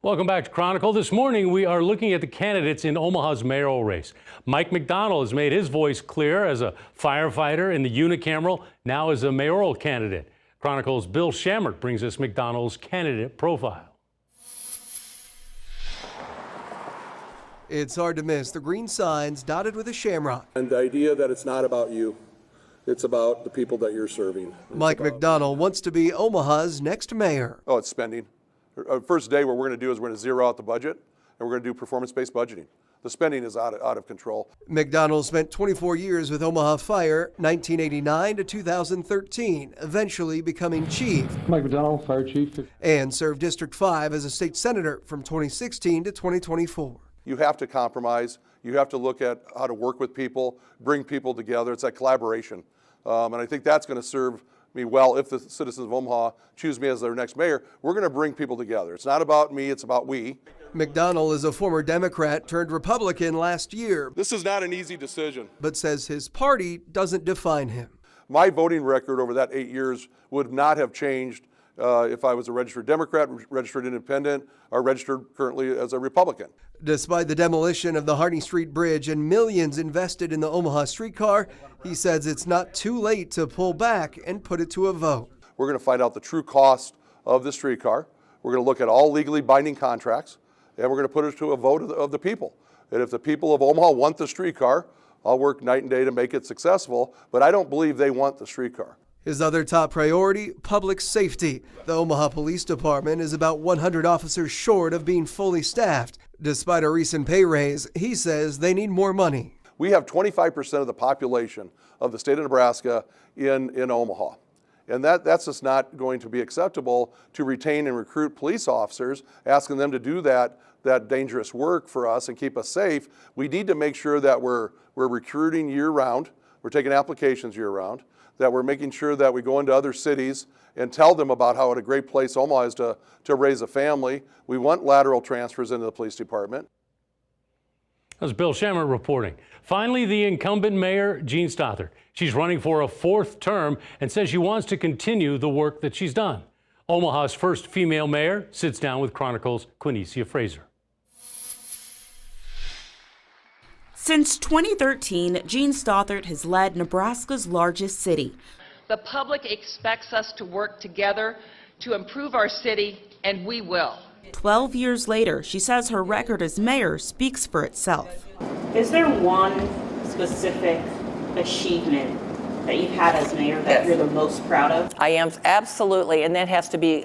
Welcome back to Chronicle. This morning, we are looking at the candidates in Omaha's mayoral race. Mike McDonald has made his voice clear as a firefighter in the unicameral, now as a mayoral candidate. Chronicle's Bill Shamert brings us McDonald's candidate profile. It's hard to miss the green signs dotted with a shamrock. And the idea that it's not about you, it's about the people that you're serving. Mike McDonald wants to be Omaha's next mayor. Oh, it's spending. First day, what we're going to do is we're going to zero out the budget, and we're going to do performance-based budgeting. The spending is out of control. McDonald spent 24 years with Omaha Fire, 1989 to 2013, eventually becoming chief. Mike McDonald, fire chief. And served District 5 as a state senator from 2016 to 2024. You have to compromise. You have to look at how to work with people, bring people together. It's that collaboration. And I think that's going to serve me well if the citizens of Omaha choose me as their next mayor. We're going to bring people together. It's not about me, it's about we. McDonald is a former Democrat turned Republican last year. This is not an easy decision. But says his party doesn't define him. My voting record over that 8 years would not have changed if I was a registered Democrat, registered independent, or registered currently as a Republican. Despite the demolition of the Harney Street Bridge and millions invested in the Omaha streetcar, he says it's not too late to pull back and put it to a vote. We're going to find out the true cost of the streetcar. We're going to look at all legally binding contracts, and we're going to put it to a vote of the people. And if the people of Omaha want the streetcar, I'll work night and day to make it successful, but I don't believe they want the streetcar. His other top priority, public safety. The Omaha Police Department is about 100 officers short of being fully staffed. Despite a recent pay raise, he says they need more money. We have 25% of the population of the state of Nebraska in Omaha. And that's just not going to be acceptable to retain and recruit police officers, asking them to do that dangerous work for us and keep us safe. We need to make sure that we're recruiting year-round, we're taking applications year-round, that we're making sure that we go into other cities and tell them about how what a great place Omaha is to raise a family. We want lateral transfers into the police department. That's Bill Shammer reporting. Finally, the incumbent mayor, Jean Stothert. She's running for a fourth term and says she wants to continue the work that she's done. Omaha's first female mayor sits down with Chronicle's Quinicia Fraser. Since 2013, Jean Stothert has led Nebraska's largest city. The public expects us to work together to improve our city, and we will. 12 years later, she says her record as mayor speaks for itself. Is there one specific achievement that you've had as mayor that you're the most proud of? I am, absolutely, and that has to be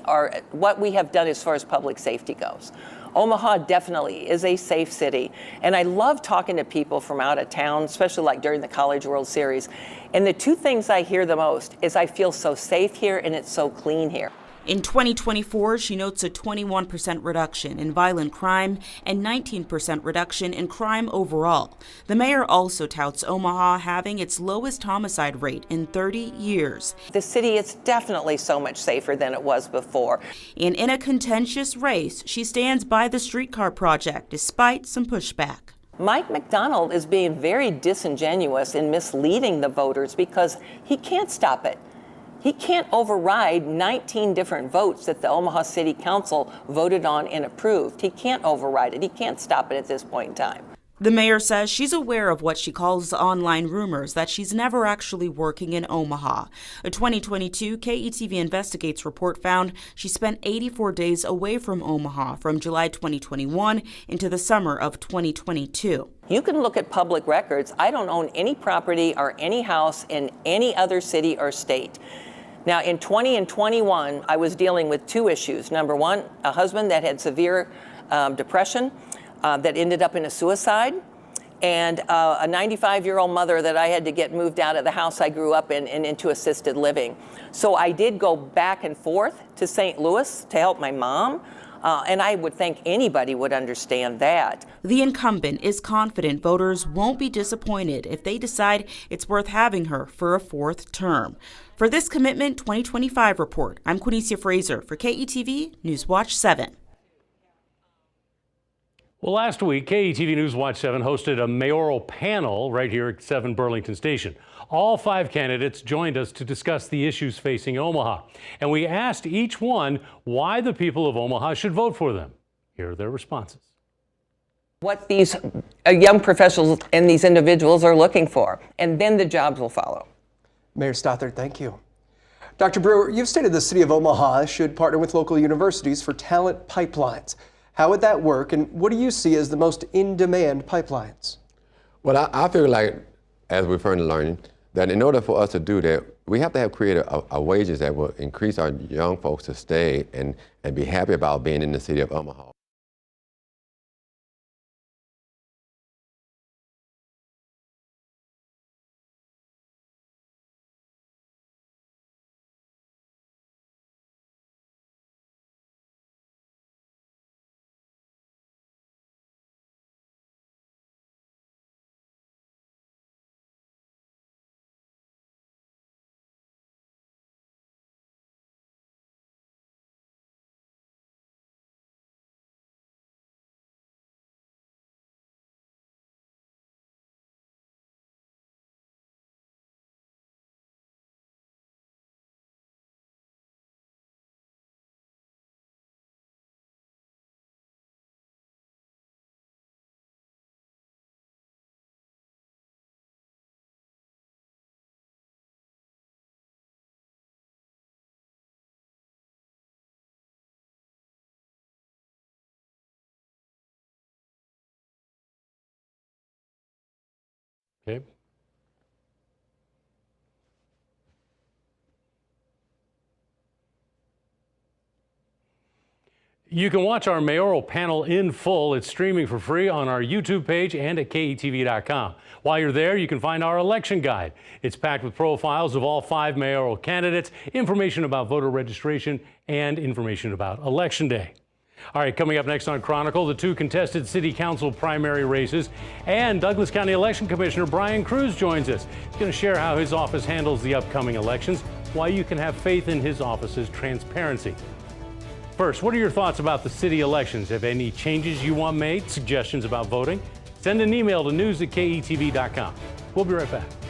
what we have done as far as public safety goes. Omaha definitely is a safe city, and I love talking to people from out of town, especially like during the College World Series. And the two things I hear the most is I feel so safe here and it's so clean here. In 2024, she notes a 21% reduction in violent crime and 19% reduction in crime overall. The mayor also touts Omaha having its lowest homicide rate in 30 years. The city is definitely so much safer than it was before. And in a contentious race, she stands by the streetcar project despite some pushback. Mike McDonald is being very disingenuous in misleading the voters because he can't stop it. He can't override 19 different votes that the Omaha City Council voted on and approved. He can't override it. He can't stop it at this point in time. The mayor says she's aware of what she calls online rumors that she's never actually working in Omaha. A 2022 KETV Investigates report found she spent 84 days away from Omaha from July 2021 into the summer of 2022. You can look at public records. I don't own any property or any house in any other city or state. Now, in 20 and 21, I was dealing with two issues. Number one, a husband that had severe depression that ended up in a suicide, and a 95-year-old mother that I had to get moved out of the house I grew up in and into assisted living. So I did go back and forth to St. Louis to help my mom. And I would think anybody would understand that. The incumbent is confident voters won't be disappointed if they decide it's worth having her for a fourth term. For this Commitment 2025 report, I'm Quinicia Fraser for KETV Newswatch 7. Well, last week, KETV Newswatch 7 hosted a mayoral panel right here at 7 Burlington Station. All 5 candidates joined us to discuss the issues facing Omaha. And we asked each one why the people of Omaha should vote for them. Here are their responses. What these young professionals and these individuals are looking for, and then the jobs will follow. Mayor Stothert, thank you. Dr. Brewer, you've stated the city of Omaha should partner with local universities for talent pipelines. How would that work, and what do you see as the most in-demand pipelines? Well, I feel like, as we're further learning, that in order for us to do that, we have to have created a wages that will increase our young folks to stay and be happy about being in the city of Omaha. Okay. You can watch our mayoral panel in full. It's streaming for free on our YouTube page and at KETV.com. While you're there, you can find our election guide. It's packed with profiles of all 5 mayoral candidates, information about voter registration, and information about Election Day. All right, coming up next on Chronicle, the 2 contested city council primary races, and Douglas County Election Commissioner Brian Cruz joins us. He's going to share how his office handles the upcoming elections, why you can have faith in his office's transparency. First, what are your thoughts about the city elections? Have any changes you want made? Suggestions about voting? Send an email to news@ketv.com. We'll be right back.